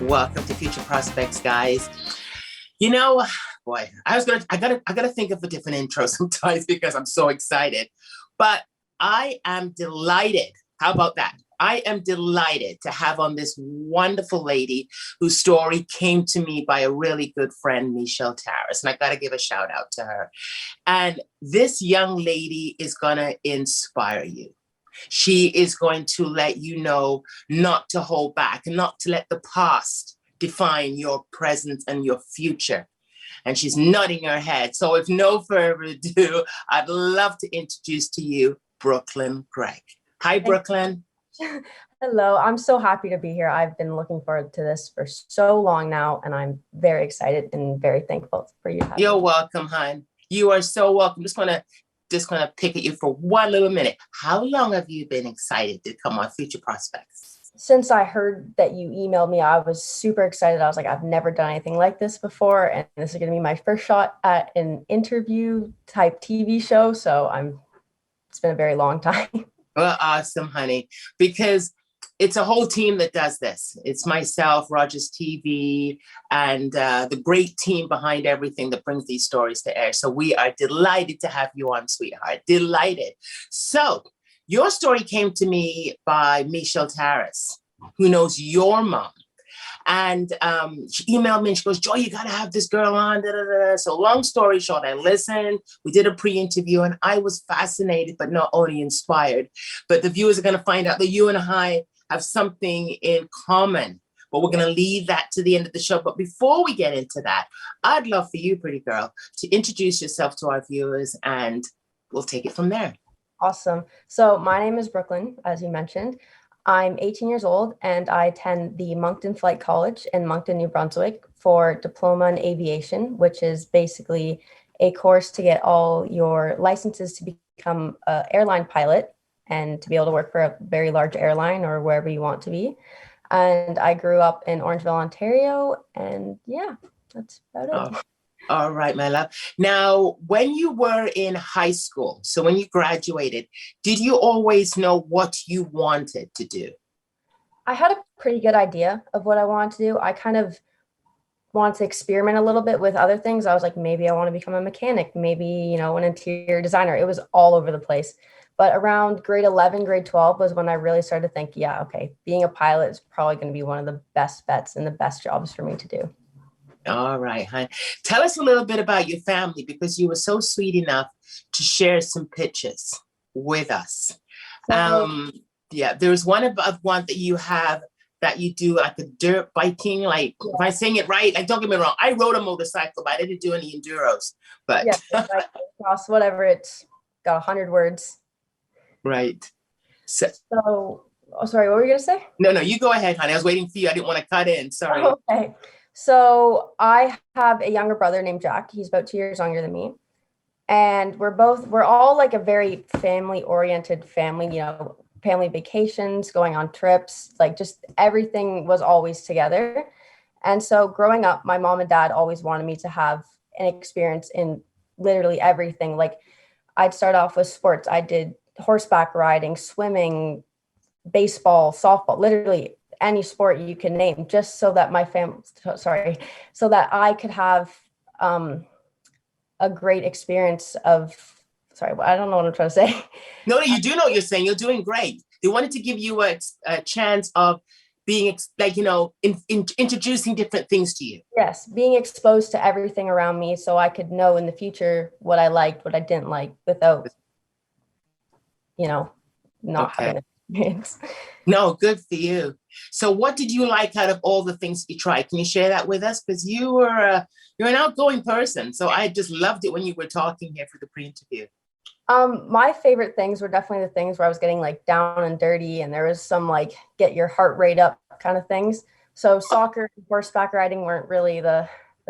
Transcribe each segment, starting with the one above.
Welcome to Future Prospects, guys. You know, boy, I gotta think of a different intro sometimes because I'm so excited. But I am delighted. How about that? I am delighted to have on this wonderful lady whose story came to me by a really good friend, Michelle Terrace. And I got to give a shout out to her. And this young lady is going to inspire you. She is going to let you know not to hold back, not to let the past define your present and your future. And she's nodding her head. So with no further ado, I'd love to introduce to you Brookelyn Greig. Hi, Brookelyn. Hello, I'm so happy to be here. I've been looking forward to this for so long now, and I'm very excited and very thankful for you. You're welcome, hon. You are so welcome. Just gonna pick at you for one little minute. How long have you been excited to come on Future Prospects? Since I heard that you emailed me, I was super excited. I was like, I've never done anything like this before, and this is going to be my first shot at an interview type TV show. So it's been a very long time. Well, awesome, honey, because it's a whole team that does this. It's myself, Rogers TV, and the great team behind everything that brings these stories to air. So we are delighted to have you on, sweetheart. Delighted. So your story came to me by Michelle Terrace, who knows your mom. And she emailed me and she goes, Joy, you got to have this girl on. Da, da, da. So long story short, I listened. We did a pre-interview and I was fascinated, but not only inspired, but the viewers are going to find out that you and I have something in common. But we're going to leave that to the end of the show. But before we get into that, I'd love for you, pretty girl, to introduce yourself to our viewers and we'll take it from there. Awesome. So my name is Brookelyn, as you mentioned. I'm 18 years old and I attend the Moncton Flight College in Moncton, New Brunswick for Diploma in Aviation, which is basically a course to get all your licenses to become an airline pilot and to be able to work for a very large airline or wherever you want to be. And I grew up in Orangeville, Ontario, and yeah, that's about it. All right, my love. Now, when you were in high school, so when you graduated, did you always know what you wanted to do? I had a pretty good idea of what I wanted to do. I kind of wanted to experiment a little bit with other things. I was like, maybe I want to become a mechanic, maybe, an interior designer. It was all over the place. But around grade 11, grade 12 was when I really started to think, yeah, okay, being a pilot is probably going to be one of the best bets and the best jobs for me to do. All right, hon. Tell us a little bit about your family because you were so sweet enough to share some pictures with us. There's one that you have that you do like a dirt biking, like if I'm saying it right, like don't get me wrong, I rode a motorcycle, but I didn't do any enduros. But like cross whatever, it's got 100 words. Right. So sorry, what were you gonna say? No, you go ahead, honey. I was waiting for you. I didn't want to cut in. Sorry. Okay. So I have a younger brother named Jack. He's about 2 years younger than me. And we're all like a very family-oriented family, family vacations, going on trips, like just everything was always together. And so growing up, my mom and dad always wanted me to have an experience in literally everything. Like I'd start off with sports. I did horseback riding, swimming, baseball, softball, literally any sport you can name, just so that so that I could have a great experience of, I don't know what I'm trying to say. No, you do know what you're saying. You're doing great. They wanted to give you a chance of being introducing different things to you. Yes, being exposed to everything around me so I could know in the future what I liked, what I didn't like without, not having an experience. No, good for you. So what did you like out of all the things you tried? Can you share that with us? Because you're an outgoing person. So I just loved it when you were talking here for the pre-interview. My favorite things were definitely the things where I was getting like down and dirty and there was some like get your heart rate up kind of things. So soccer and horseback riding weren't really the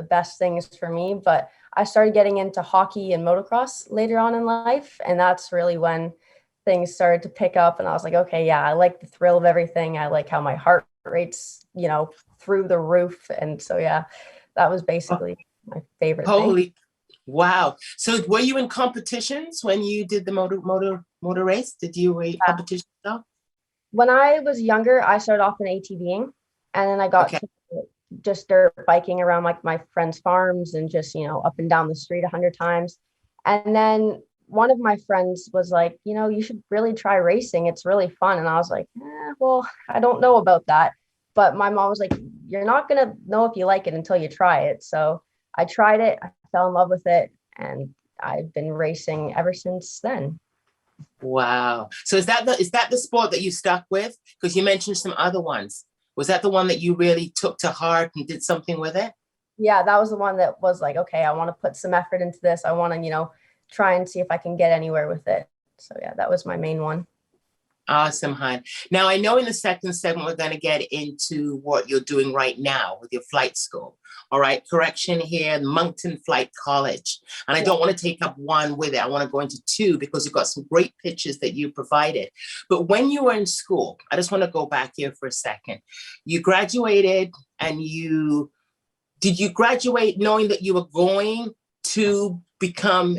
best things for me, but I started getting into hockey and motocross later on in life. And that's really when things started to pick up and I was like, okay, yeah, I like the thrill of everything. I like how my heart rate's, through the roof. And so, yeah, that was basically my favorite thing. Wow. So were you in competitions when you did the motor race? Did you wait competition? When I was younger, I started off in ATVing and then I got to just dirt biking around like my friends' farms and just, up and down the street 100 times. And then one of my friends was like, you should really try racing. It's really fun. And I was like, well, I don't know about that. But my mom was like, you're not going to know if you like it until you try it. So I tried it. I fell in love with it. And I've been racing ever since then. Wow. So is that the sport that you stuck with? Because you mentioned some other ones. Was that the one that you really took to heart and did something with it? Yeah, that was the one that was like, okay, I want to put some effort into this. I want to, try and see if I can get anywhere with it. So yeah, that was my main one. Awesome, hon. Now, I know in the second segment, we're going to get into what you're doing right now with your flight school. All right. Correction here, Moncton Flight College. And I don't want to take up one with it. I want to go into two because you've got some great pictures that you provided. But when you were in school, I just want to go back here for a second. You graduated and did you graduate knowing that you were going to become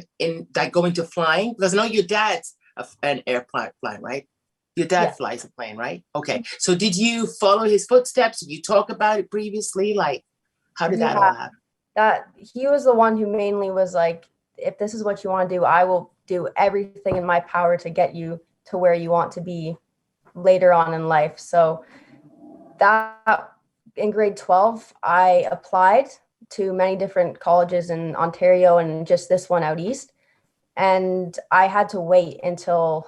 go into flying? Because I know your dad's an airplane flying, right? Your dad flies a plane, right? Okay. So did you follow his footsteps? Did you talk about it previously? Like, how did that all happen? That he was the one who mainly was like, if this is what you want to do, I will do everything in my power to get you to where you want to be later on in life. So that in grade 12, I applied to many different colleges in Ontario and just this one out east. And I had to wait until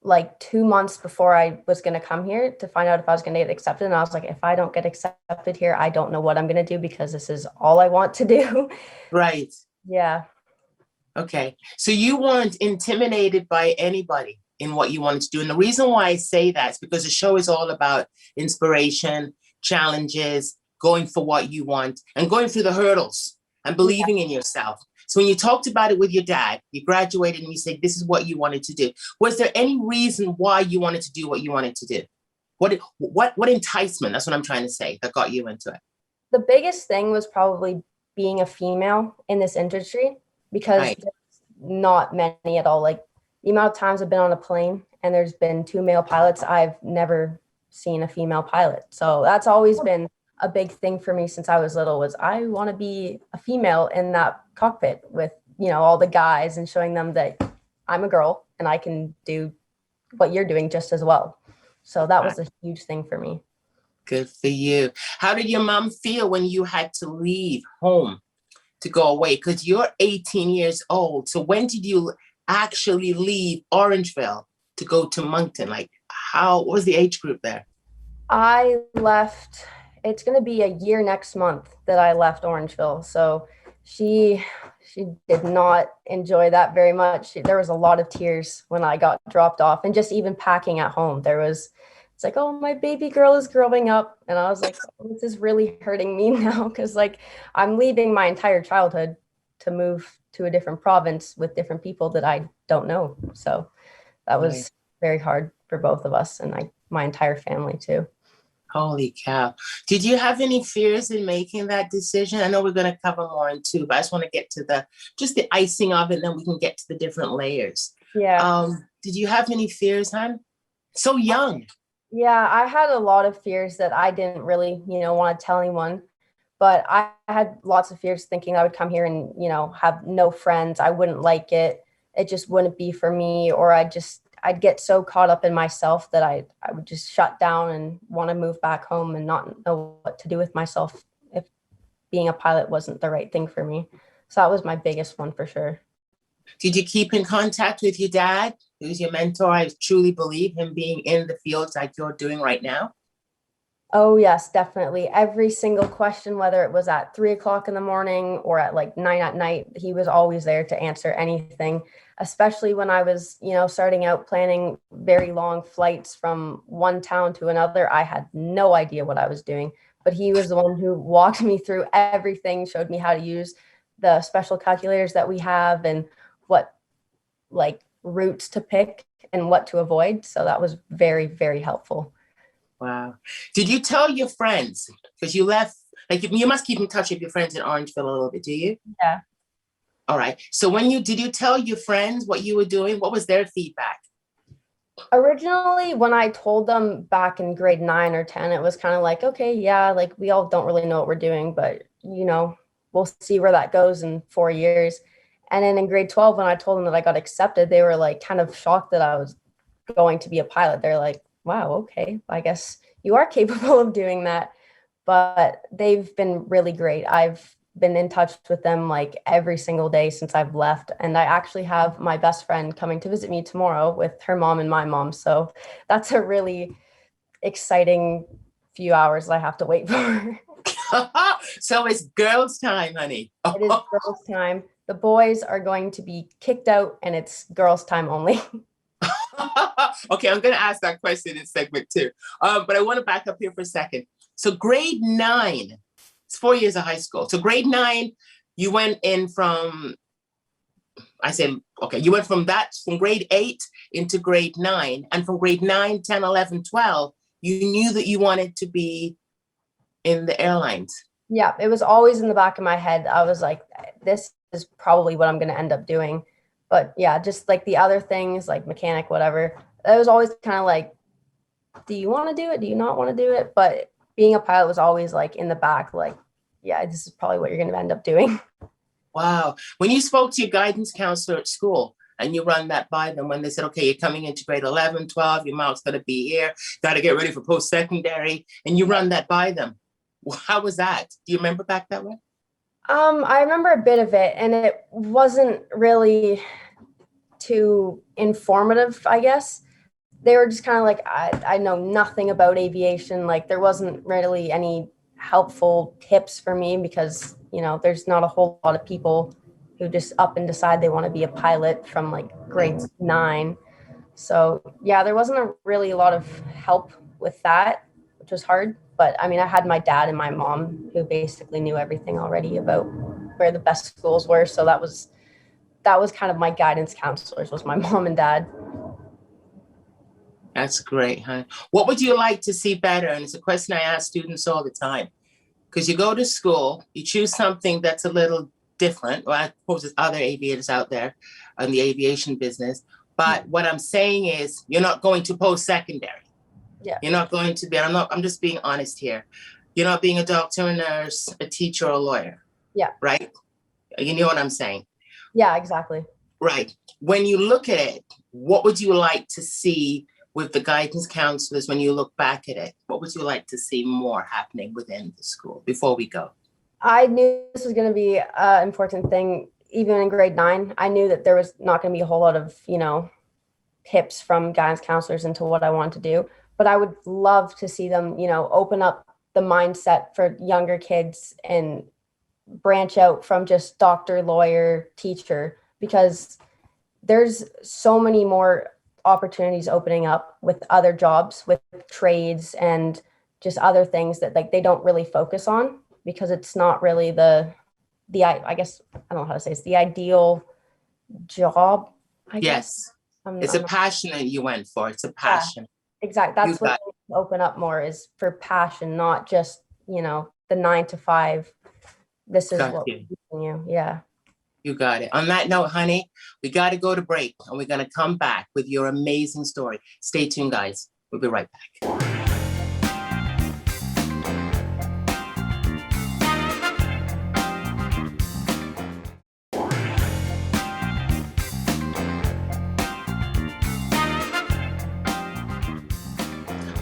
like 2 months before I was going to come here to find out if I was going to get accepted. And I was like, if I don't get accepted here, I don't know what I'm going to do because this is all I want to do. Right. Yeah. Okay. So you weren't intimidated by anybody in what you wanted to do. And the reason why I say that is because the show is all about inspiration, challenges, going for what you want and going through the hurdles and believing in yourself. So when you talked about it with your dad, you graduated and you said, this is what you wanted to do. Was there any reason why you wanted to do what you wanted to do? What enticement, that's what I'm trying to say, that got you into it? The biggest thing was probably being a female in this industry because there's not many at all. Like the amount of times I've been on a plane and there's been 2 male pilots, I've never seen a female pilot. So that's always been a big thing for me since I was little was I want to be a female in that cockpit with, all the guys and showing them that I'm a girl and I can do what you're doing just as well. So that was a huge thing for me. Good for you. How did your mom feel when you had to leave home to go away? Because you're 18 years old. So when did you actually leave Orangeville to go to Moncton? Like what was the age group there? I left, it's going to be a year next month that I left Orangeville. So she did not enjoy that very much. There was a lot of tears when I got dropped off and just even packing at home. It's like, oh, my baby girl is growing up. And I was like, oh, this is really hurting me now. Cause like I'm leaving my entire childhood to move to a different province with different people that I don't know. So that was very hard for both of us and my entire family too. Holy cow. Did you have any fears in making that decision? I know we're going to cover more in two, but I just want to get to just the icing of it, and then we can get to the different layers. Yeah. Did you have any fears, hon? So young. Yeah, I had a lot of fears that I didn't really, want to tell anyone. But I had lots of fears thinking I would come here and, have no friends. I wouldn't like it. It just wouldn't be for me. Or I'd get so caught up in myself that I would just shut down and want to move back home and not know what to do with myself if being a pilot wasn't the right thing for me. So that was my biggest one for sure. Did you keep in contact with your dad, who's your mentor? I truly believe him being in the fields like you're doing right now. Oh, yes, definitely. Every single question, whether it was at 3:00 in the morning or at like 9 at night, he was always there to answer anything, especially when I was, starting out planning very long flights from one town to another. I had no idea what I was doing, but he was the one who walked me through everything, showed me how to use the special calculators that we have and what like routes to pick and what to avoid. So that was very, very helpful. Wow. Did you tell your friends? Because you left, like you must keep in touch with your friends in Orangeville a little bit, do you? Yeah. All right. So did you tell your friends what you were doing? What was their feedback? Originally, when I told them back in grade 9 or 10, it was kind of like, okay, yeah, like we all don't really know what we're doing, but we'll see where that goes in 4 years. And then in grade 12, when I told them that I got accepted, they were like kind of shocked that I was going to be a pilot. They're like, wow, okay, I guess you are capable of doing that. But they've been really great. I've been in touch with them like every single day since I've left. And I actually have my best friend coming to visit me tomorrow with her mom and my mom. So that's a really exciting few hours I have to wait for. So it's girls' time, honey. It is girls' time. The boys are going to be kicked out and it's girls' time only. Okay, I'm going to ask that question in segment 2. But I want to back up here for a second. So grade 9, it's 4 years of high school. So grade 9, you went in from, you went from grade 8 into grade 9. And from grade 9, 10, 11, 12, you knew that you wanted to be in the airlines. Yeah, it was always in the back of my head. I was like, this is probably what I'm going to end up doing. But yeah, just like the other things like mechanic, whatever, it was always kind of like, do you want to do it? Do you not want to do it? But being a pilot was always like in the back, like, yeah, this is probably what you're going to end up doing. Wow. When you spoke to your guidance counselor at school and you run that by them, when they said, okay, you're coming into grade 11, 12, your mouth's going to be here, got to get ready for post-secondary, and you run that by them. How was that? Do you remember back that way? I remember a bit of it, and it wasn't really too informative, I guess. They were just kind of like, I know nothing about aviation. Like there wasn't really any helpful tips for me because, there's not a whole lot of people who just up and decide they want to be a pilot from like grade 9. So yeah, there wasn't really a lot of help with that, which was hard. But I mean, I had my dad and my mom who basically knew everything already about where the best schools were. So that was kind of my guidance counselors, was my mom and dad. That's great, huh? What would you like to see better? And it's a question I ask students all the time. Because you go to school, you choose something that's a little different. Well, I suppose there's other aviators out there in the aviation business. But what I'm saying is you're not going to post-secondary. Yeah. You're not going to be, I'm just being honest here. You're not being a doctor, a nurse, a teacher, or a lawyer. Yeah. Right? You know what I'm saying? Yeah, exactly. Right. When you look at it, what would you like to see with the guidance counselors when you look back at it? What would you like to see more happening within the school before we go? I knew this was going to be an important thing. Even in grade 9, I knew that there was not going to be a whole lot of, tips from guidance counselors into what I want to do. But I would love to see them, open up the mindset for younger kids and branch out from just doctor, lawyer, teacher, because there's so many more opportunities opening up with other jobs, with trades and just other things that like they don't really focus on because it's not really I guess I don't know how to say it's the ideal job. I guess. Yes. It's a passion that you went for. It's a passion. Yeah, exactly. That's what open up more is for passion, not just, the 9 to 5. This is what we're teaching you. Yeah. You got it. On that note, honey, we got to go to break and we're going to come back with your amazing story. Stay tuned, guys. We'll be right back.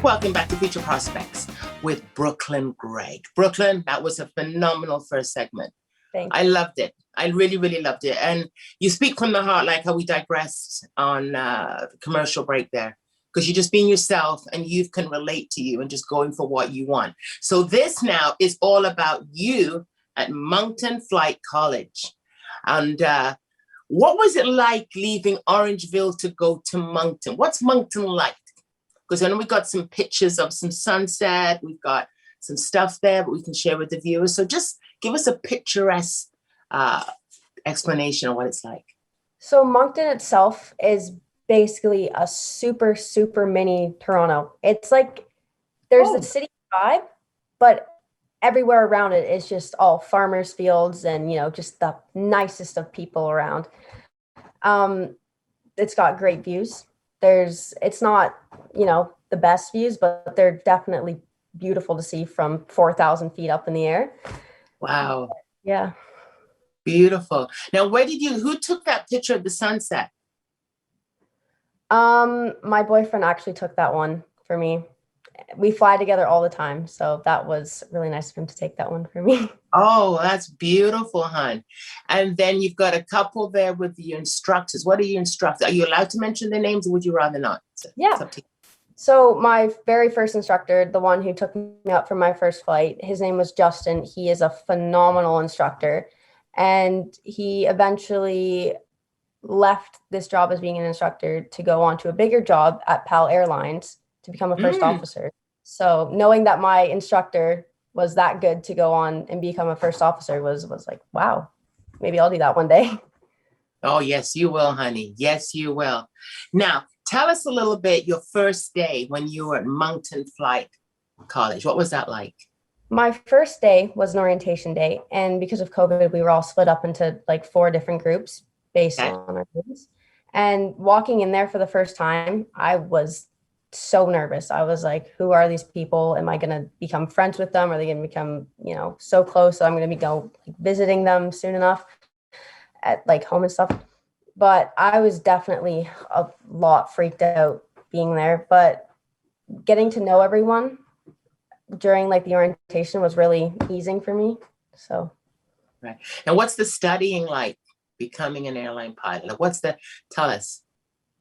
Welcome back to Future Prospects with Brookelyn Greig. Brookelyn, that was a phenomenal first segment. Thank you. I loved it. I really, really loved it. And you speak from the heart, like how we digressed on the commercial break there, because you're just being yourself and youth can relate to you and just going for what you want. So this now is all about you at Moncton Flight College. And what was it like leaving Orangeville to go to Moncton? What's Moncton like? Because I know we got some pictures of some sunset. We've got some stuff there that we can share with the viewers. So just give us a picturesque explanation of what it's like. So Moncton itself is basically a super, super mini Toronto. It's like there's the city vibe, but everywhere around it is just all farmers' fields and, just the nicest of people around. It's got great views. it's not, the best views, but they're definitely beautiful to see from 4,000 feet up in the air. Wow. Yeah. Beautiful. Now, who took that picture of the sunset? My boyfriend actually took that one for me. We fly together all the time, so that was really nice of him to take that one for me. Oh, that's beautiful, hon. And then you've got a couple there with your instructors. What are your instructors? Are you allowed to mention their names, or would you rather not? Yeah. So my very first instructor, the one who took me up for my first flight, his name was Justin. He is a phenomenal instructor. And he eventually left this job as being an instructor to go on to a bigger job at PAL Airlines to become a first officer. So knowing that my instructor was that good to go on and become a first officer was like, wow, maybe I'll do that one day. Oh, yes, you will, honey. Yes, you will. Now, tell us a little bit your first day when you were at Moncton Flight College. What was that like? My first day was an orientation day. And because of COVID, we were all split up into like 4 different groups based on our groups. And walking in there for the first time, I was so nervous. I was like, who are these people? Am I going to become friends with them? Are they going to become, so close that I'm going to be visiting them soon enough at like home and stuff? But I was definitely a lot freaked out being there. But getting to know everyone during like the orientation was really easing for me. So. Right. And what's the studying like, becoming an airline pilot? Tell us.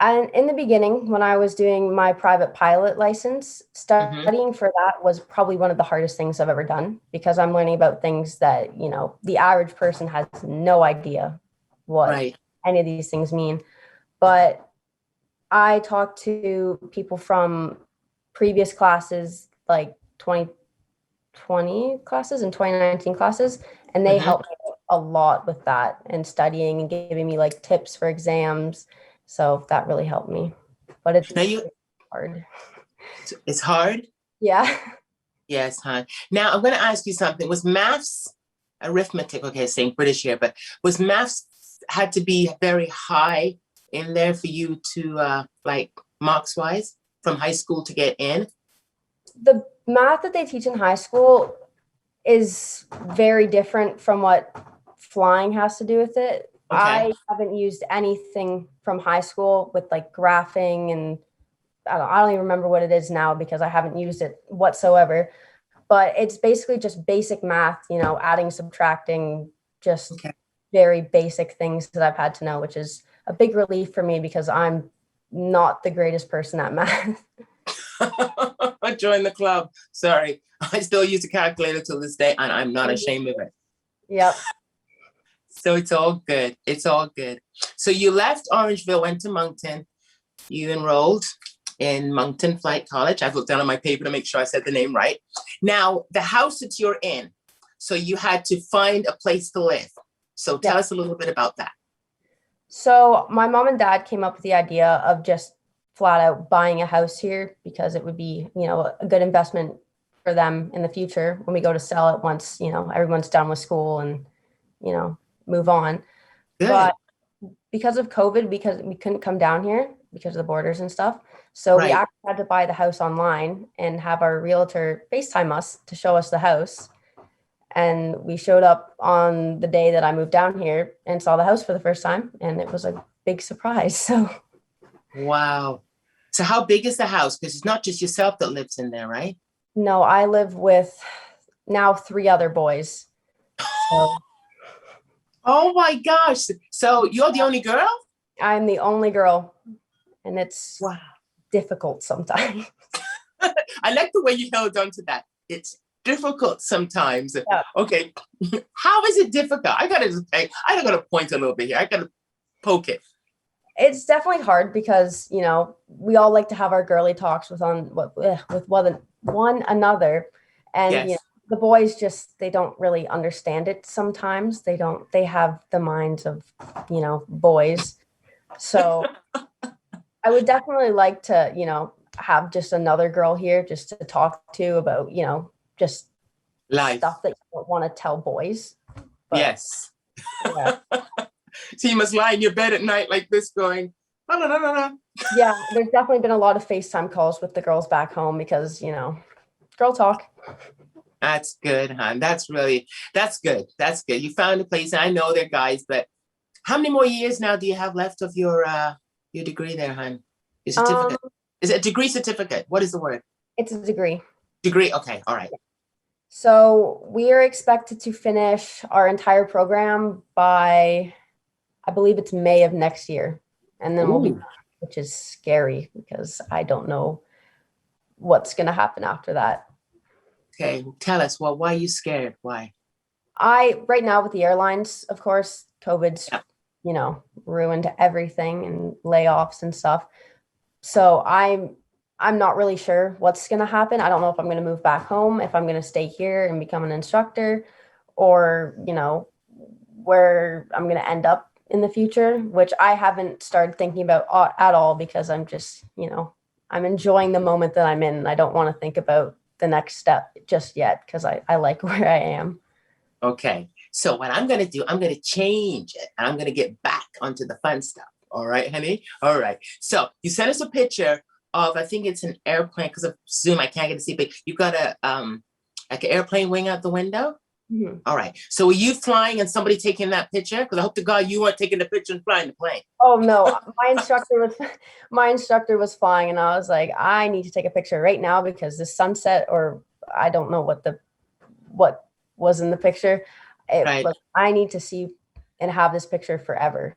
And in the beginning, when I was doing my private pilot license, studying for that was probably one of the hardest things I've ever done, because I'm learning about things that, the average person has no idea what any of these things mean. But I talked to people from previous classes, like 2020 classes and 2019 classes, and they helped me a lot with that and studying and giving me like tips for exams. So that really helped me. But it's hard. It's hard? Yeah. Yes, hon. Now I'm going to ask you something. Was maths, arithmetic, okay, saying British here, but was maths had to be very high in there for you to like marks wise from high school to get in? The math that they teach in high school is very different from what flying has to do with it. Okay. I haven't used anything from high school with like graphing, and I don't even remember what it is now because I haven't used it whatsoever. But it's basically just basic math, adding, subtracting, just very basic things that I've had to know, which is a big relief for me because I'm not the greatest person at math. I joined the club. Sorry. I still use a calculator till this day, and I'm not ashamed of it. Yep. So it's all good. It's all good. So you left Orangeville, went to Moncton. You enrolled in Moncton Flight College. I've looked down on my paper to make sure I said the name right. Now, the house that you're in, so you had to find a place to live. So tell us a little bit about that. So my mom and dad came up with the idea of just flat out buying a house here because it would be, a good investment for them in the future when we go to sell it once, everyone's done with school and, move on. Good. But because of COVID, because we couldn't come down here because of the borders and stuff. So we actually had to buy the house online and have our realtor FaceTime us to show us the house. And we showed up on the day that I moved down here and saw the house for the first time. And it was a big surprise. So. Wow. So how big is the house? Because it's not just yourself that lives in there, right? No, I live with now 3 other boys. So. Oh my gosh. So you're the only girl? I'm the only girl. And it's difficult sometimes. I like the way you held on to that. It's difficult sometimes. Yeah. Okay. How is it difficult? I gotta point a little bit here. I gotta poke it. It's definitely hard because, we all like to have our girly talks with one another. And the boys they don't really understand it sometimes. They have the minds of, boys. So I would definitely like to, have just another girl here just to talk to about, just life stuff that you don't want to tell boys. But, yes. Yeah. So you must lie in your bed at night like this going, No, no, no, no, no. Yeah, there's definitely been a lot of FaceTime calls with the girls back home because, girl talk. That's good, hon. That's good. That's good. You found a place. I know they're guys, but how many more years now do you have left of your degree there, hon? Your Um, certificate. Is it a degree certificate? What is the word? it's a degree. Degree. Okay. All right. So we are expected to finish our entire program by, I believe it's May of next year. And then we'll be Ooh. done, which is scary because I don't know what's going to happen after that. Okay. Tell us. Well, why are you scared? Why? Right now with the airlines, of course, COVID's, Yeah. Ruined everything and layoffs and stuff. So I'm not really sure what's going to happen. I don't know if I'm going to move back home, if I'm going to stay here and become an instructor, or, where I'm going to end up in the future, which I haven't started thinking about at all because I'm just, I'm enjoying the moment that I'm in. And I don't want to think about the next step just yet because I like where I am. Okay. So what I'm gonna do, I'm gonna change it, and I'm gonna get back onto the fun stuff. All right, honey. All right. So you sent us a picture of, I think it's an airplane because of Zoom. I can't get to see, but you got a like an airplane wing out the window. Mm-hmm. All right. So were you flying and somebody taking that picture? Because I hope to God you weren't taking the picture and flying the plane. Oh no, my instructor was flying, and I was like, I need to take a picture right now because the sunset, or I don't know what was in the picture. Right. I need to see and have this picture forever.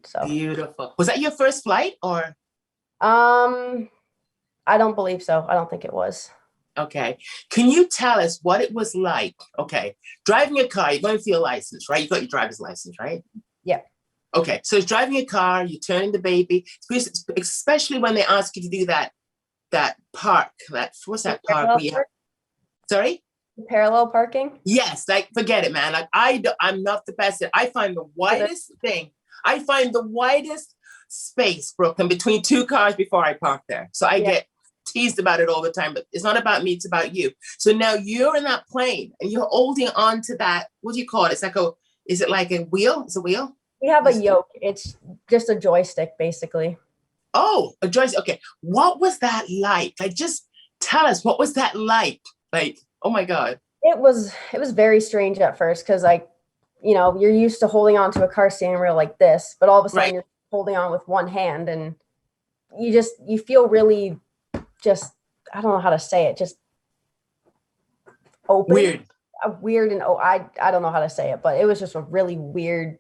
So Beautiful. Was that your first flight or? I don't believe so. I don't think it was. Okay. Can you tell us what it was like? Okay. Driving a car, you're going for your license, right? You got your driver's license, right? Yeah. Okay. So it's driving a car, you're turning the baby, especially when they ask you to do that park, what's that park? Sorry? Parallel parking? Yes, like forget it, man. Like I'm not the best at. I find the widest thing. I find the widest space, Brooklyn, between two cars before I park there. So I get teased about it all the time, but it's not about me, it's about you. So now you're in that plane and you're holding on to that, what do you call it? Is it like a wheel? It's a wheel? We have a yoke. It's just a joystick, basically. Oh, a joystick. Okay. What was that like? Like, just tell us, what was that like? Like, oh my God. It was very strange at first because you're used to holding on to a car steering wheel like this, but all of a sudden you're holding on with one hand and you feel really just, I don't know how to say it, just open. Weird and I don't know how to say it, but it was just a really weird,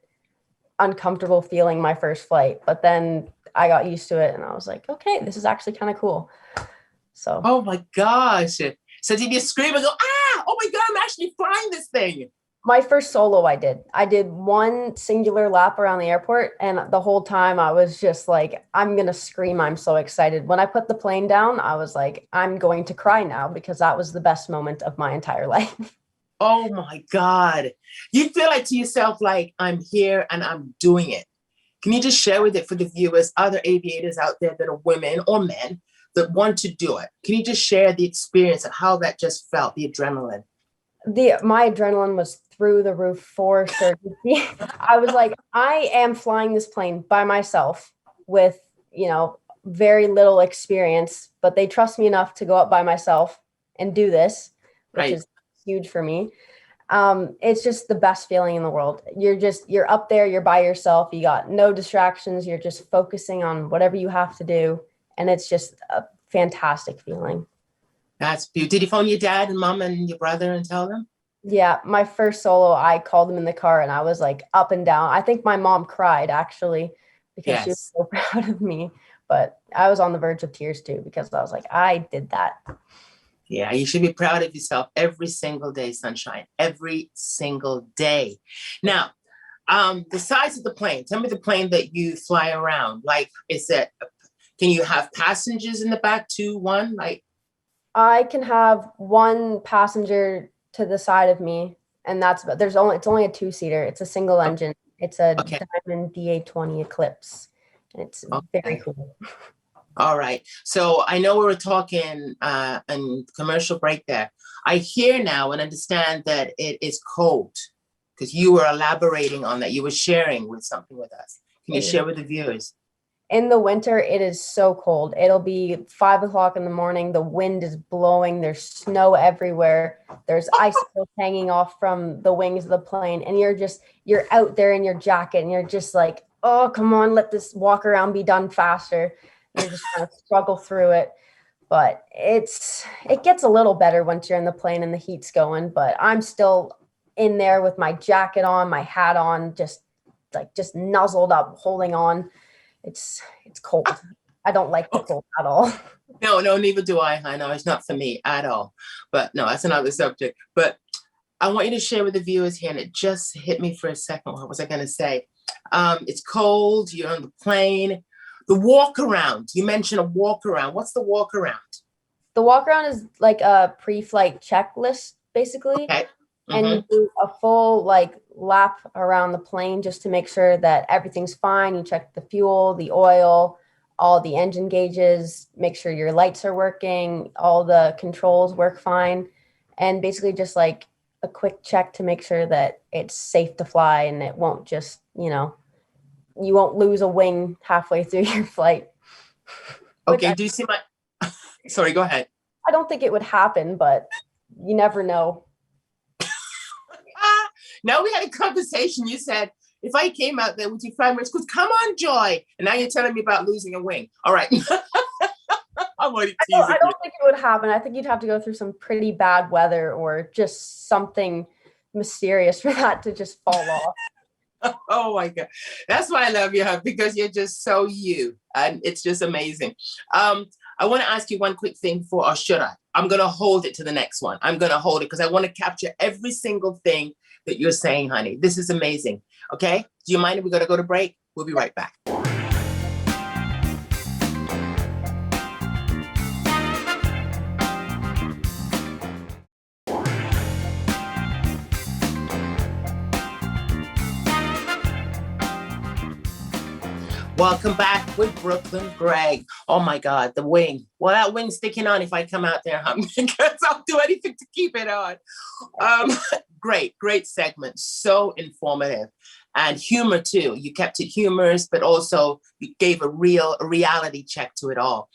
uncomfortable feeling my first flight. But then I got used to it and I was like, okay, this is actually kind of cool. So. Oh my gosh. So did you scream and go, ah, oh my God, I'm actually flying this thing? My first solo I did one singular lap around the airport, and the whole time I was just like, I'm going to scream. I'm so excited. When I put the plane down, I was like, I'm going to cry now because that was the best moment of my entire life. Oh my God. You feel like to yourself, like, I'm here and I'm doing it. Can you just share with it for the viewers, other aviators out there that are women or men that want to do it? Can you just share the experience of how that just felt, the adrenaline? My adrenaline was through the roof for certainty. I was like, I am flying this plane by myself with, very little experience, but they trust me enough to go up by myself and do this, which is huge for me. It's just the best feeling in the world. You're up there, you're by yourself, you got no distractions, you're just focusing on whatever you have to do. And it's just a fantastic feeling. That's beautiful. Did you phone your dad and mom and your brother and tell them? Yeah, my first solo, I called them in the car and I was like up and down. I think my mom cried actually because she was so proud of me. But I was on the verge of tears too because I was like, I did that. Yeah, you should be proud of yourself every single day, Sunshine. Every single day. Now, the size of the plane. Tell me the plane that you fly around. Like, can you have passengers in the back too? One, like. I can have one passenger to the side of me, and it's only a two-seater. It's a single engine. It's a Diamond DA20 Eclipse, and it's very cool. All right. So I know we were talking in commercial break there. I hear now and understand that it is cold because you were elaborating on that. You were sharing with something with us. Can you share with the viewers? In the winter, it is so cold. It'll be 5 o'clock in the morning. The wind is blowing. There's snow everywhere. There's icicles hanging off from the wings of the plane. And you're out there in your jacket and you're just like, oh, come on, let this walk around be done faster. And you're just trying to struggle through it. But it gets a little better once you're in the plane and the heat's going. But I'm still in there with my jacket on, my hat on, just nuzzled up, holding on. It's cold. I don't like the cold at all. No, neither do I. I know it's not for me at all. But no, that's another subject. But I want you to share with the viewers here, and it just hit me for a second. What was I going to say? It's cold. You're on the plane. The walk around. You mentioned a walk around. What's the walk around? The walk around is like a pre-flight checklist, basically. Okay. And you do a full lap around the plane just to make sure that everything's fine. You check the fuel, the oil, all the engine gauges, make sure your lights are working, all the controls work fine. And basically just like a quick check to make sure that it's safe to fly and it won't just, you won't lose a wing halfway through your flight. Okay, do you see my... Sorry, go ahead. I don't think it would happen, but you never know. Now we had a conversation. You said, if I came out there with you 5 minutes, come on, Joy. And now you're telling me about losing a wing. All right. I'm already teasing I don't think it would happen. I think you'd have to go through some pretty bad weather or just something mysterious for that to just fall off. Oh my God. That's why I love you, because you're just so you. And it's just amazing. I want to ask you one quick thing or should I? I'm going to hold it to the next one. I'm going to hold it because I want to capture every single thing that you're saying, honey. This is amazing. Okay? Do you mind if we got to go to break? We'll be right back. Welcome back with Brookelyn Greig. Oh my God, the wing. Well, that wing's sticking on if I come out there, because I'll do anything to keep it on. Great segment. So informative. And humor too. You kept it humorous, but also you gave a reality check to it all.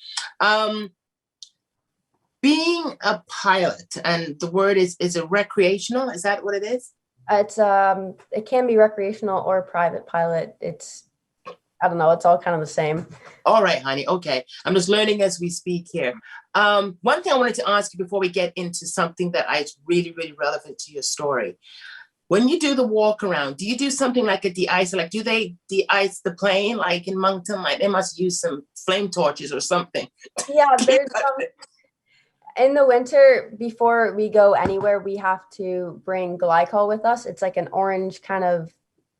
Being a pilot, and the word is it recreational? Is that what it is? It can be recreational or private pilot. I don't know. It's all kind of the same. All right, honey. Okay. I'm just learning as we speak here. One thing I wanted to ask you before we get into something that is really, really relevant to your story. When you do the walk around, do you do something like a de-ice? Like, do they de-ice the plane? Like in Moncton, like they must use some flame torches or something. Yeah, there's in the winter, before we go anywhere, we have to bring glycol with us. It's like an orange kind of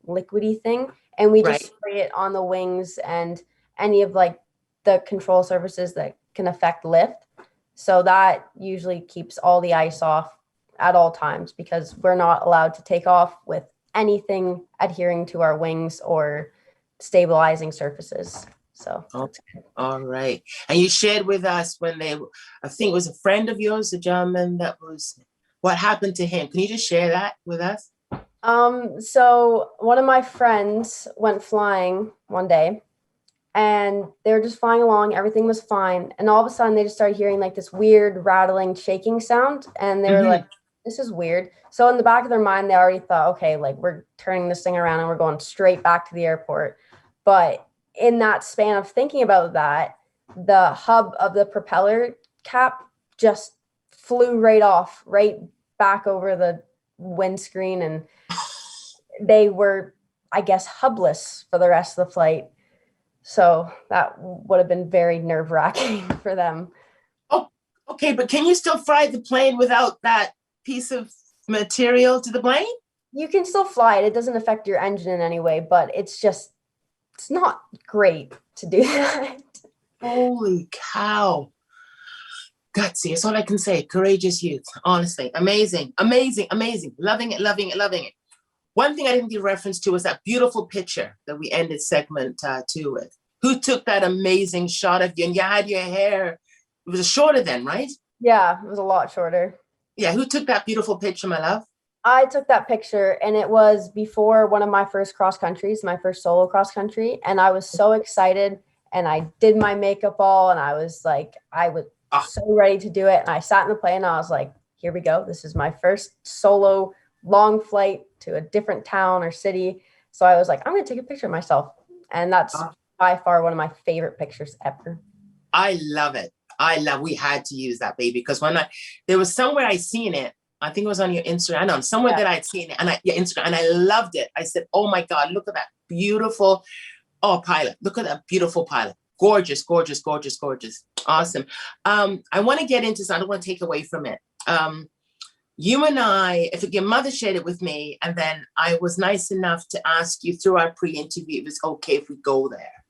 liquidy thing. And we just spray it on the wings and any of the control surfaces that can affect lift. So that usually keeps all the ice off at all times, because we're not allowed to take off with anything adhering to our wings or stabilizing surfaces. So all right. And you shared with us I think it was a friend of yours, a gentleman what happened to him? Can you just share that with us? So one of my friends went flying one day and they were just flying along. Everything was fine. And all of a sudden they just started hearing this weird rattling, shaking sound. And they were like, this is weird. So in the back of their mind, they already thought, okay, we're turning this thing around and we're going straight back to the airport. But in that span of thinking about that, the hub of the propeller cap just flew right back over the windscreen, and they were, I guess, hubless for the rest of the flight. So that would have been very nerve-wracking for them. Oh, okay, but can you still fly the plane without that piece of material to the plane? You can still fly it. It doesn't affect your engine in any way, but it's not great to do that. Holy cow. Gutsy, that's all I can say. Courageous youth, honestly. Amazing. Loving it. One thing I didn't give reference to was that beautiful picture that we ended segment 2 with. Who took that amazing shot of you? And you had your hair, it was shorter then, right? Yeah, it was a lot shorter. Yeah, who took that beautiful picture, my love? I took that picture, and it was before one of my first cross countries, my first solo cross country. And I was so excited. and I did my makeup all, and I was so ready to do it. And I sat in the plane and I was like, here we go. This is my first solo long flight to a different town or city. So I was like, I'm going to take a picture of myself. And that's by far one of my favorite pictures ever. I love it. We had to use that, baby, because there was somewhere I seen it. I think it was on your Instagram. I know somewhere that I'd seen it, and Instagram, and I loved it. I said, "Oh my God, look at that beautiful pilot! Look at that beautiful pilot! Gorgeous, gorgeous, gorgeous, gorgeous, awesome." I want to get into something. I don't want to take away from it. You and I, if your mother shared it with me, and then I was nice enough to ask you through our pre-interview, if it's okay if we go there.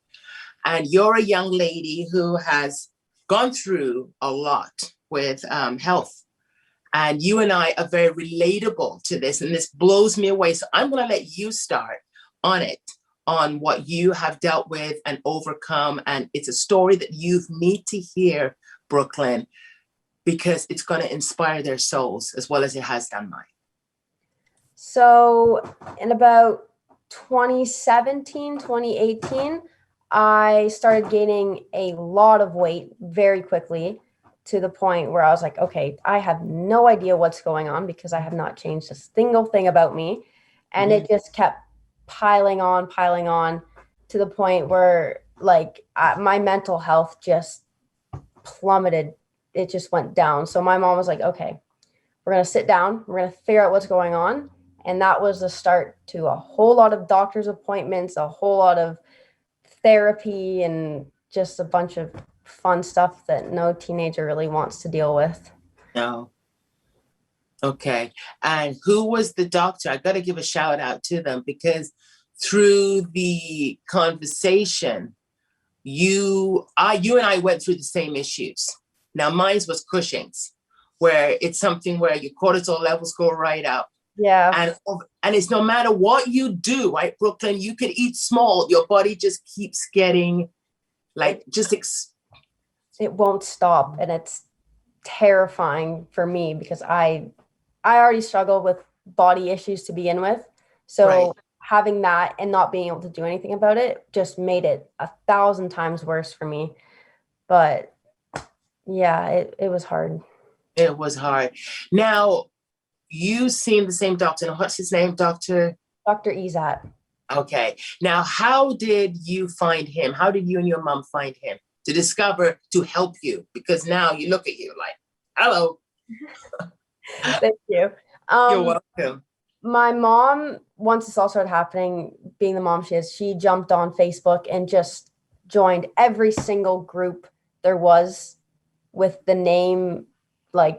And you're a young lady who has gone through a lot with health. And you and I are very relatable to this, and this blows me away. So I'm going to let you start on what you have dealt with and overcome. And it's a story that you need to hear, Brookelyn, because it's going to inspire their souls as well as it has done mine. So in about 2017, 2018, I started gaining a lot of weight very quickly, to the point where I was like, okay, I have no idea what's going on because I have not changed a single thing about me. And it just kept piling on to the point where my mental health just plummeted. It just went down. So my mom was like, okay, we're going to sit down. We're going to figure out what's going on. And that was the start to a whole lot of doctor's appointments, a whole lot of therapy, and just a bunch of fun stuff that no teenager really wants to deal with. No. Okay. And who was the doctor? I got to give a shout out to them, because through the conversation, you and I went through the same issues. Now, mine was Cushing's, where it's something where your cortisol levels go right up. Yeah. And it's no matter what you do, right, Brookelyn, you could eat small, your body just keeps getting it won't stop. And it's terrifying for me because I already struggle with body issues to begin with. So having that and not being able to do anything about it just made it 1,000 times worse for me. But yeah, it was hard. It was hard. Now, you seen the same doctor. What's his name, Dr. Izat. Okay. Now, how did you find him? How did you and your mom find him to help you? Because now you look at you like, hello. Thank you. You're welcome. My mom, once this all started happening, being the mom she is, she jumped on Facebook and just joined every single group there was with the name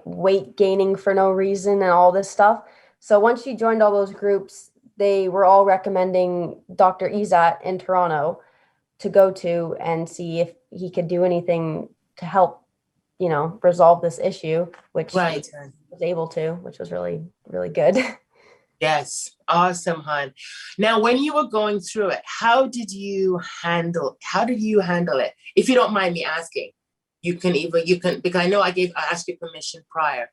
weight gaining for no reason and all this stuff. So once she joined all those groups, they were all recommending Dr. Izat in Toronto to go to and see if he could do anything to help, resolve this issue, which he was able to, which was really, really good. Yes. Awesome, hon. Now, when you were going through it, how did you handle it? If you don't mind me asking, you can, because I know I asked you permission prior,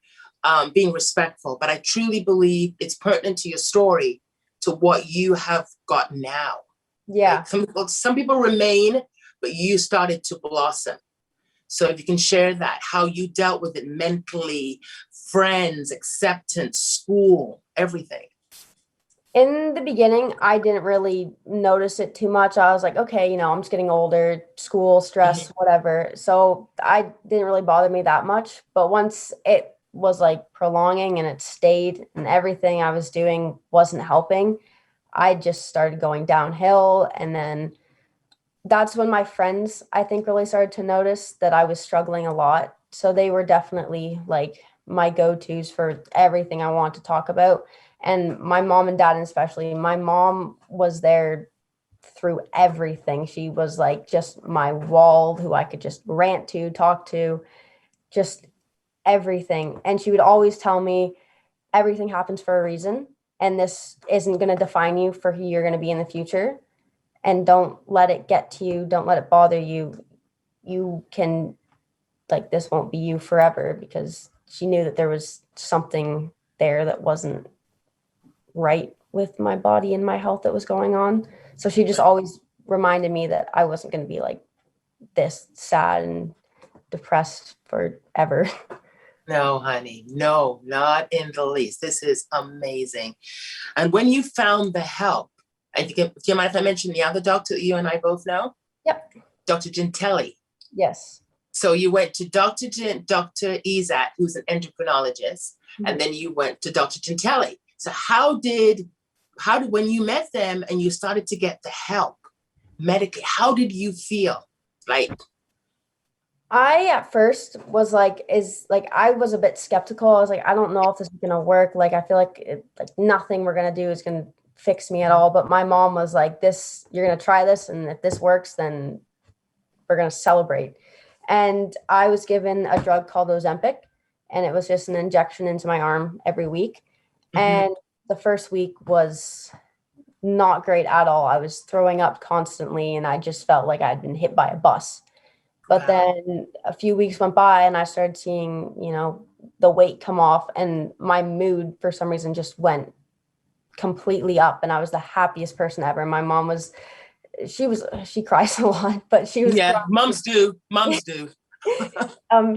being respectful, but I truly believe it's pertinent to your story, to what you have got now. Yeah. Like some people remain, but you started to blossom. So if you can share that, how you dealt with it mentally, friends, acceptance, school, everything. In the beginning, I didn't really notice it too much. I was like, okay, I'm just getting older, school, stress, whatever. So I didn't really bother me that much. But once it was prolonging and it stayed and everything I was doing wasn't helping, I just started going downhill. And then that's when my friends, I think, really started to notice that I was struggling a lot. So they were definitely my go-tos for everything I want to talk about. And my mom and dad, especially, my mom was there through everything. She was just my wall who I could just rant to, talk to, just everything. And she would always tell me everything happens for a reason. And this isn't going to define you for who you're going to be in the future. And don't let it get to you. Don't let it bother you. You can, this won't be you forever, because she knew that there was something there that wasn't right with my body and my health that was going on. So she just always reminded me that I wasn't going to be this sad and depressed forever. No, honey, no, not in the least. This is amazing. And when you found the help, I think, do you mind if I mention the other doctor that you and I both know? Yep. Dr. Gentili. Yes. So you went to Dr. Izat, who's an endocrinologist, and then you went to Dr. Gentili. So how did, when you met them and you started to get the help medically, how did you feel? Like, I at first was like, I was a bit skeptical. I was like, I don't know if this is gonna work. Like, I feel like nothing we're gonna do is gonna fix me at all. But my mom was like, this, you're gonna try this, and if this works, then we're gonna celebrate. And I was given a drug called Ozempic, and it was just an injection into my arm every week. And the first week was not great at all. I was throwing up constantly, and I just felt like I'd been hit by a bus. But then a few weeks went by and I started seeing, the weight come off, and my mood for some reason just went completely up, and I was the happiest person ever. My mom she cries a lot, but she was crying. Moms do.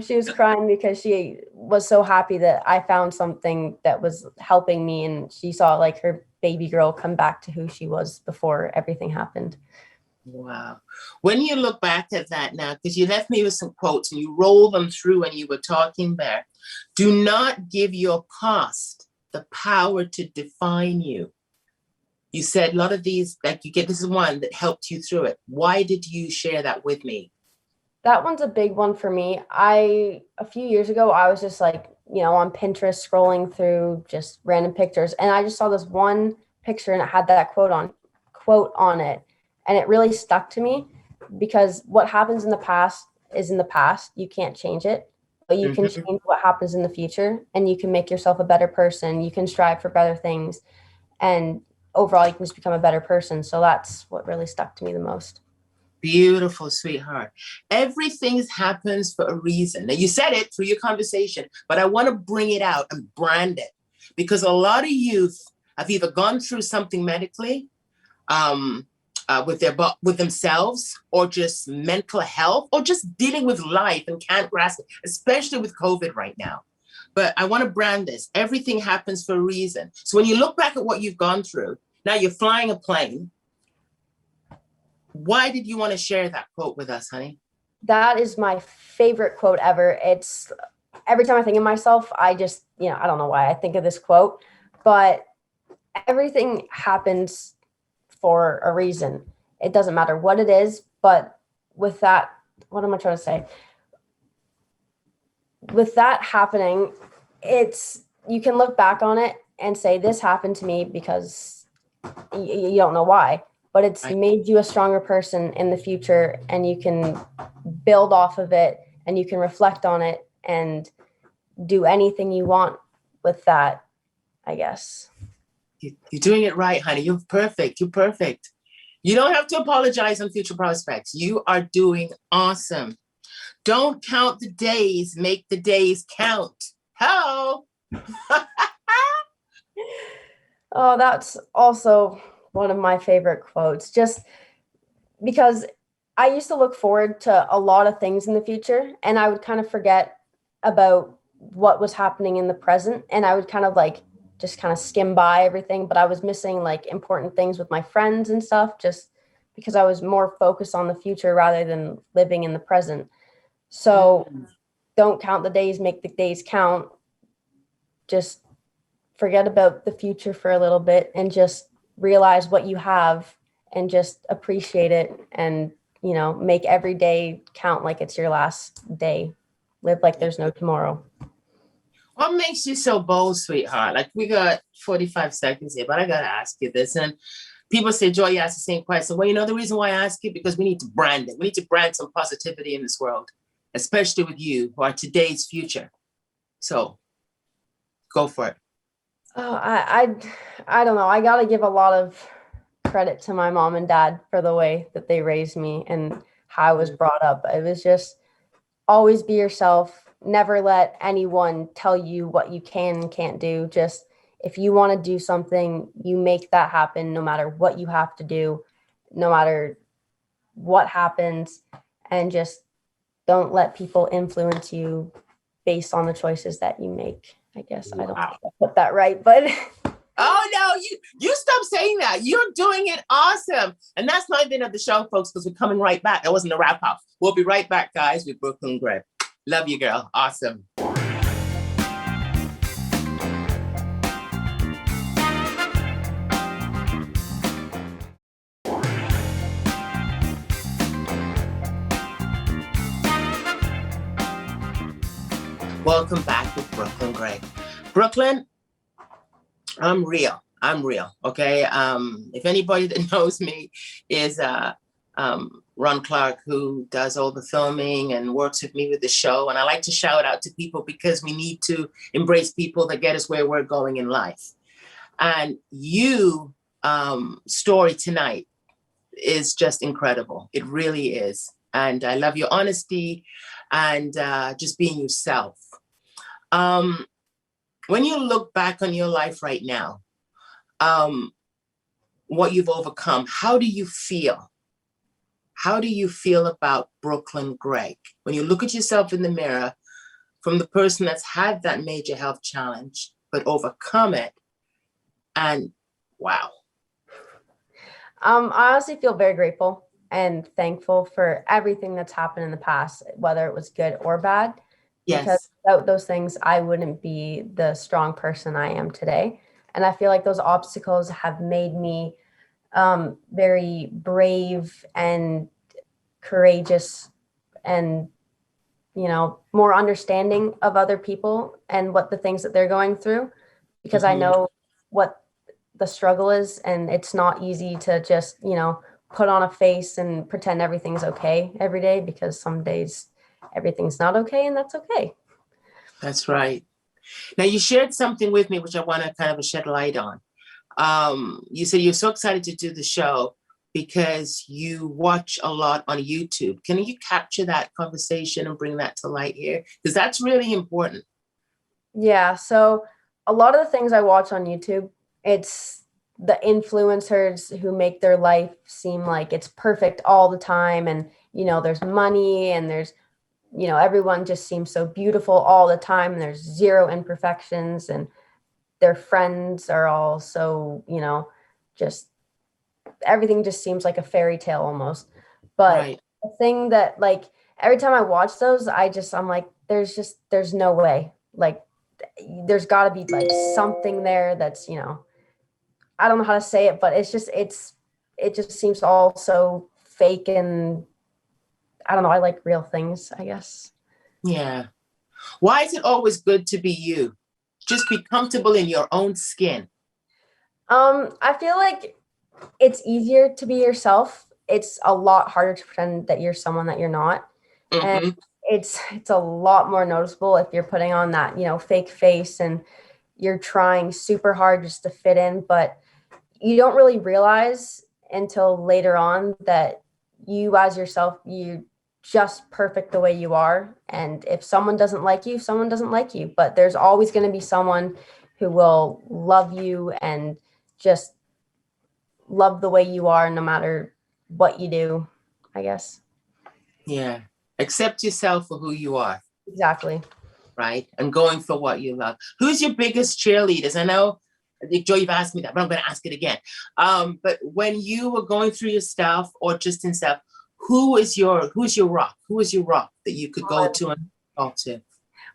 She was crying because she was so happy that I found something that was helping me, and she saw like her baby girl come back to who she was before everything happened. Wow. When you look back at that now, because you left me with some quotes and you roll them through when you were talking there, do not give your past the power to define you. You said a lot of these, like you get, this is one that helped you through it. Why did you share that with me? That one's a big one for me. A few years ago, I was just like, on Pinterest scrolling through just random pictures. And I just saw this one picture and it had that quote on it. And it really stuck to me, because what happens in the past is in the past. You can't change it, but you can change what happens in the future, and you can make yourself a better person. You can strive for better things, and overall you can just become a better person. So that's what really stuck to me the most. Beautiful, sweetheart. Everything happens for a reason. Now, you said it through your conversation, but I want to bring it out and brand it, because a lot of youth have either gone through something medically, with themselves, or just mental health, or just dealing with life and can't grasp it, especially with COVID right now. But I want to brand this. Everything happens for a reason. So when you look back at what you've gone through, now you're flying a plane. Why did you want to share that quote with us, honey? That is my favorite quote ever. It's every time I think of myself, I just, I don't know why I think of this quote, but everything happens for a reason. It doesn't matter what it is, but with that, what am I trying to say? With that happening, you can look back on it and say, this happened to me because you don't know why, but it's made you a stronger person in the future, and you can build off of it, and you can reflect on it and do anything you want with that, I guess. You're doing it right, honey. You're perfect. You're perfect. You don't have to apologize on future prospects. You are doing awesome. Don't count the days, make the days count. How? Oh, that's also one of my favorite quotes, just because I used to look forward to a lot of things in the future, and I would kind of forget about what was happening in the present, and I would kind of just kind of skim by everything, but I was missing like important things with my friends and stuff, just because I was more focused on the future rather than living in the present. So don't count the days, make the days count. Just forget about the future for a little bit and just realize what you have and just appreciate it, and, make every day count like it's your last day. Live like there's no tomorrow. What makes you so bold, sweetheart? Like, we got 45 seconds here, but I got to ask you this. And people say, Joy, you ask the same question. Well, the reason why I ask you, because we need to brand it. We need to brand some positivity in this world, especially with you, who are today's future. So go for it. Oh, I don't know. I got to give a lot of credit to my mom and dad for the way that they raised me and how I was brought up. It was just always be yourself. Never let anyone tell you what you can and can't do. Just if you want to do something, you make that happen, no matter what you have to do, no matter what happens. and just don't let people influence you based on the choices that you make. I guess I don't know if I put that right, but oh no, you stop saying that. You're doing it awesome. And that's not the end of the show, folks, because we're coming right back. That wasn't a wrap up. We'll be right back, guys, with Brookelyn Greig. Love you, girl. Awesome. Welcome back with Brookelyn Greig. Brookelyn, I'm real. Okay. If anybody that knows me is Ron Clark, who does all the filming and works with me with the show. And I like to shout out to people because we need to embrace people that get us where we're going in life. And you story tonight is just incredible. It really is. And I love your honesty and just being yourself. When you look back on your life right now, what you've overcome, how do you feel? How do you feel about Brookelyn Greig? When you look at yourself in the mirror from the person that's had that major health challenge, but overcome it, and wow. I honestly feel very grateful and thankful for everything that's happened in the past, whether it was good or bad. Yes. Because without those things, I wouldn't be the strong person I am today. And I feel like those obstacles have made me very brave and courageous and, more understanding of other people and what the things that they're going through, because I know what the struggle is, and it's not easy to just, put on a face and pretend everything's okay every day, because some days everything's not okay, and that's okay. That's right. Now, you shared something with me, which I want to kind of shed light on. You said you're so excited to do the show because you watch a lot on YouTube. Can you capture that conversation and bring that to light here? Because that's really important. Yeah. So a lot of the things I watch on YouTube, it's the influencers who make their life seem like it's perfect all the time. And, there's money and there's, everyone just seems so beautiful all the time. And there's zero imperfections, and their friends are all so, just everything just seems like a fairy tale almost. But Right. the thing that, like, every time I watch those, I'm like, there's no way. Like, there's got to be like something there that's, I don't know how to say it, but it just seems all so fake. And I don't know. I like real things, I guess. Yeah. Why is it always good to be you? Just be comfortable in your own skin. I feel like it's easier to be yourself. It's a lot harder to pretend that you're someone that you're not. And it's a lot more noticeable if you're putting on that, fake face and you're trying super hard just to fit in, but you don't really realize until later on that you as yourself, you just perfect the way you are. And if someone doesn't like you, someone doesn't like you, but there's always going to be someone who will love you and just love the way you are, no matter what you do, I guess. Yeah. Accept yourself for who you are. Exactly. Right. And going for what you love. Who's your biggest cheerleaders? I know, Joy, you've asked me that, but I'm going to ask it again. But when you were going through your stuff or just in stuff, who's your rock? Who is your rock that you could go to and talk to?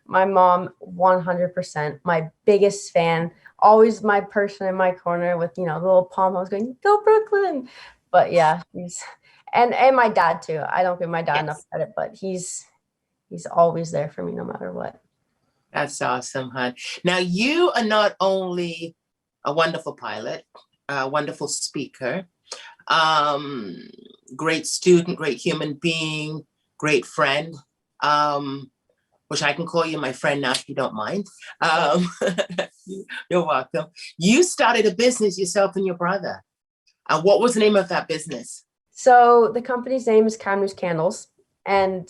My mom, 100%, my biggest fan, always my person in my corner with, the little palm. I was going, go Brooklyn. But yeah, and my dad too. I don't give my dad enough credit, but he's always there for me no matter what. That's awesome, hon. Now, you are not only a wonderful pilot, a wonderful speaker, great student, great human being, great friend, which I can call you my friend now if you don't mind. You're welcome. You started a business yourself and your brother. What was the name of that business? So the company's name is Camnew's Candles, and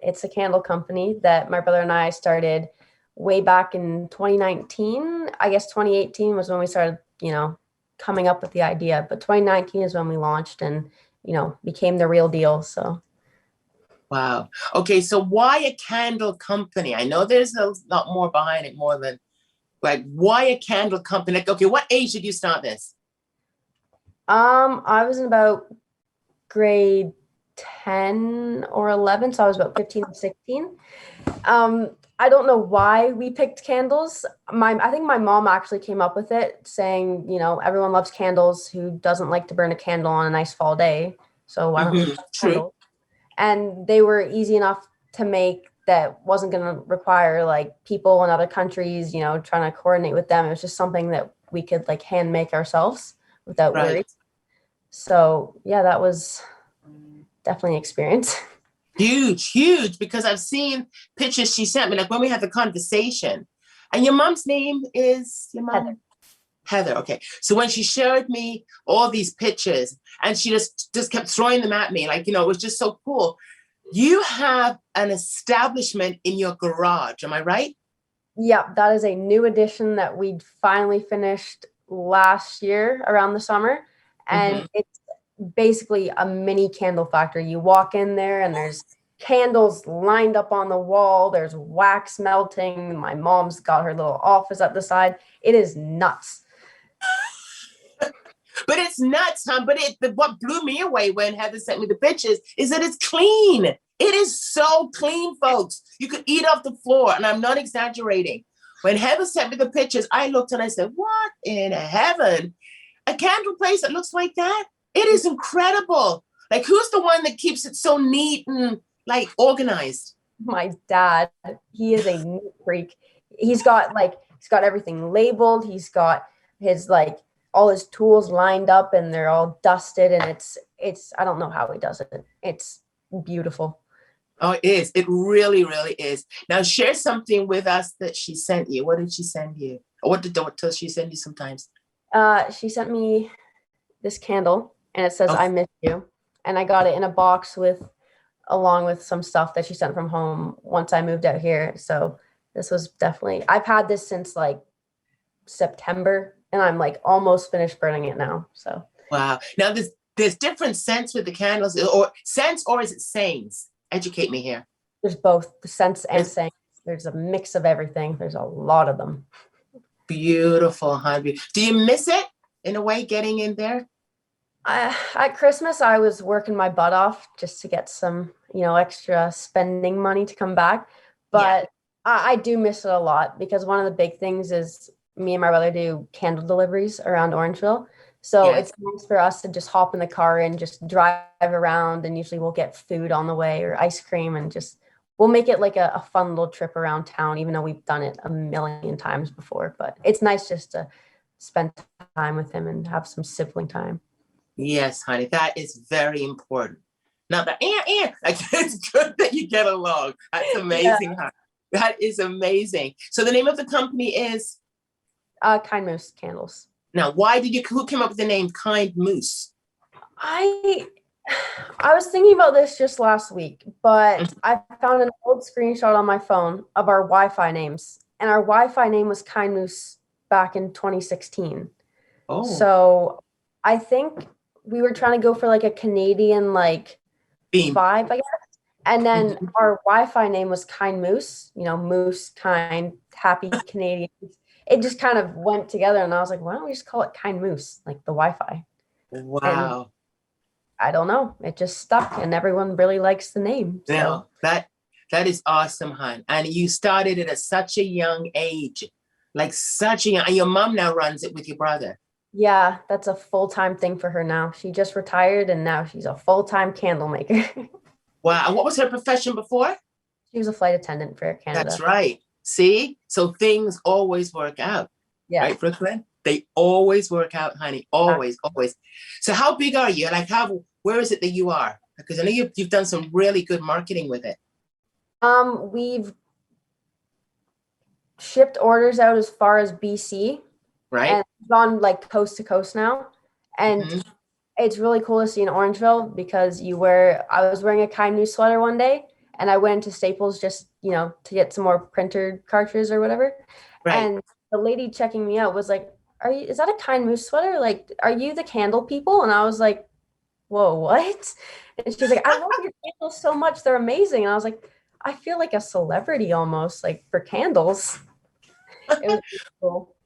it's a candle company that my brother and I started way back in 2019. I guess 2018 was when we started, coming up with the idea, but 2019 is when we launched and, became the real deal. So. Wow. Okay, so why a candle company? I know there's a lot more behind it, more than like why a candle company? Like, okay, what age did you start this? I was in about grade 10 or 11, so I was about 15 or 16. I don't know why we picked candles. I think my mom actually came up with it, saying, everyone loves candles. Who doesn't like to burn a candle on a nice fall day? So why don't we Mm-hmm. burn True. candles? And they were easy enough to make that wasn't going to require like people in other countries, trying to coordinate with them. It was just something that we could like hand make ourselves without Right. worry. So yeah, that was definitely an experience. Huge, huge, because I've seen pictures she sent me, like when we had the conversation. And your mom's name is your Heather. mom? Heather. Okay. So when she showed me all these pictures and she just kept throwing them at me, like, it was just so cool. You have an establishment in your garage, am I right? Yeah, that is a new addition that we finally finished last year around the summer. Mm-hmm. And it's basically a mini candle factory. You walk in there and there's candles lined up on the wall. There's wax melting. My mom's got her little office at the side. It is nuts. But it's nuts, huh? But what blew me away when Heather sent me the pictures is that it's clean. It is so clean, folks. You could eat off the floor, and I'm not exaggerating. When Heather sent me the pictures, I looked and I said, "What in heaven? A candle place that looks like that? It is incredible. Like, who's the one that keeps it so neat and like organized?" My dad, he is a neat freak. He's got everything labeled. He's got his like all his tools lined up and they're all dusted and it's I don't know how he does it. It's beautiful. Oh, it is. It really, really is. Now, share something with us that she sent you. What did she send you? Or what does she send you sometimes? She sent me this candle and it says Oh, I miss you. And I got it in a box along with some stuff that she sent from home once I moved out here. So this was definitely I've had this since like September and I'm like almost finished burning it now. So wow. Now, there's different scents with the candles, or scents, or is it sayings? Educate me here. there's both the scents and There's saying. There's a mix of everything. There's a lot of them. beautiful, honey. Do you miss it in a way, getting in there? At Christmas, I was working my butt off just to get some, extra spending money to come back. Yeah. But I do miss it a lot because one of the big things is me and my brother do candle deliveries around Orangeville. So Yes. it's nice for us to just hop in the car and just drive around. And usually we'll get food on the way or ice cream and just we'll make it like a fun little trip around town, even though we've done it a million times before. But it's nice just to spend time with him and have some sibling time. Yes, honey. That is very important. Not that, like, it's good that you get along. That's Yeah. amazing, honey. That is amazing. So the name of the company is, Kind Moose candles. now, who came up with the name Kind Moose? I I was thinking about this just last week, but I found an old screenshot on my phone of our Wi-Fi names, and our Wi-Fi name was Kind Moose back in 2016. Oh, So I think we were trying to go for like a Canadian like theme. vibe, I guess. And then Mhm. our Wi-Fi name was Kind Moose, moose, kind, happy Canadians. It just kind of went together, and I was like, why don't we just call it Kind Moose, like the Wi-Fi? And Wow. I don't know. It just stuck and everyone really likes the name. So Now, that is awesome, hon. And you started it at such a young age. Like such a young, and your mom now runs it with your brother. yeah, that's a full-time thing for her now. She just retired and now she's a full-time candle maker. Wow. And what was her profession before? She was a flight attendant for Air That's Canada. right. See? So things always work out. Yeah. Right, Brooklyn? They always work out, honey. Always, always. So how big are you? Like where is it that you are? Because I know you've done some really good marketing with it. We've shipped orders out as far as BC Right? and gone like coast to coast now. And Mhm. it's really cool to see in Orangeville because I was wearing a Kind News sweater one day and I went to Staples just, to get some more printer cartridges or whatever. Right. And the lady checking me out was like, is that a Kind Moose sweater? Like, are you the candle people? And I was like, whoa, what? And she's like, I love your candles so much. They're amazing. And I was like, I feel like a celebrity almost, like for candles. It was really cool.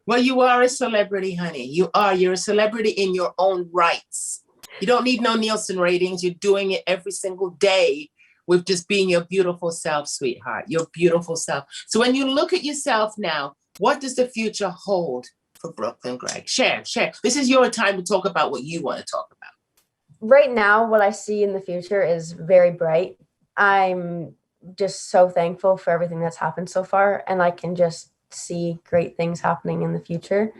Well, you are a celebrity, honey. You are. You're a celebrity in your own rights. You don't need no Nielsen ratings. You're doing it every single day with just being your beautiful self, sweetheart. Your beautiful self. So when you look at yourself now, what does the future hold for Brookelyn Greig? Share. This is your time to talk about what you want to talk about. Right now, what I see in the future is very bright. I'm just so thankful for everything that's happened so far, and I can just see great things happening in the future.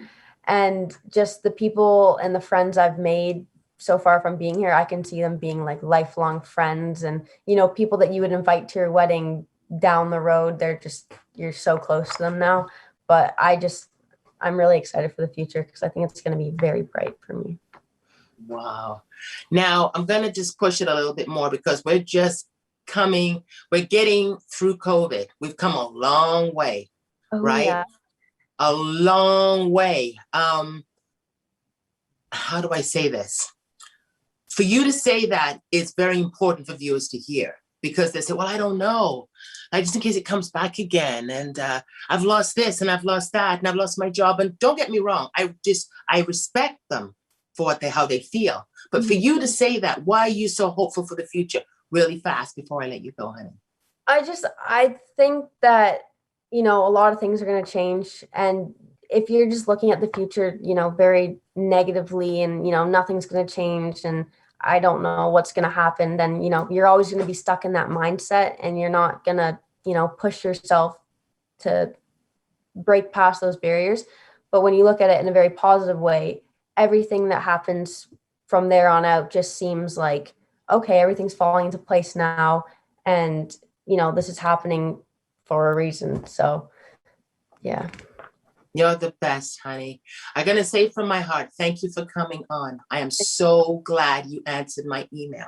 And just the people and the friends I've made so far from being here, I can see them being like lifelong friends, and people that you would invite to your wedding down the road, you're so close to them now. But I'm really excited for the future because I think it's going to be very bright for me. Wow. Now I'm going to just push it a little bit more because we're getting through COVID. We've come a long way, right? Yeah. A long way. How do I say this? For you to say that is very important for viewers to hear, because they say, well, I don't know. Just in case it comes back again. And I've lost this and I've lost that and I've lost my job. And don't get me wrong. I respect them for how they feel. But for you to say that, why are you so hopeful for the future? Really fast before I let you go, honey. I think that, a lot of things are going to change. And if you're just looking at the future, very negatively and, nothing's going to change and I don't know what's going to happen, then, you're always going to be stuck in that mindset and you're not going to, push yourself to break past those barriers. But when you look at it in a very positive way, everything that happens from there on out just seems like, okay, everything's falling into place now. And, this is happening for a reason. So, yeah. You're the best, honey. I'm going to say from my heart, thank you for coming on. I am so glad you answered my email.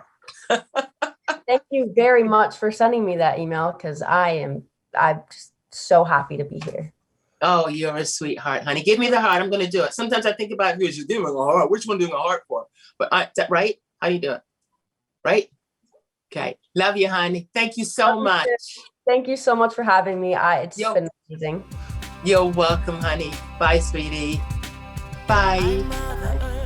Thank you very much for sending me that email because I'm just so happy to be here. Oh, you're a sweetheart, honey. Give me the heart. I'm going to do it. Sometimes I think about who's doing a heart. Which one doing a heart for? But is that right? How do you do it? Right? Okay. Love you, honey. Thank you so much. Thank you so much for having me. It's been amazing. You're welcome, honey. Bye, sweetie. Bye.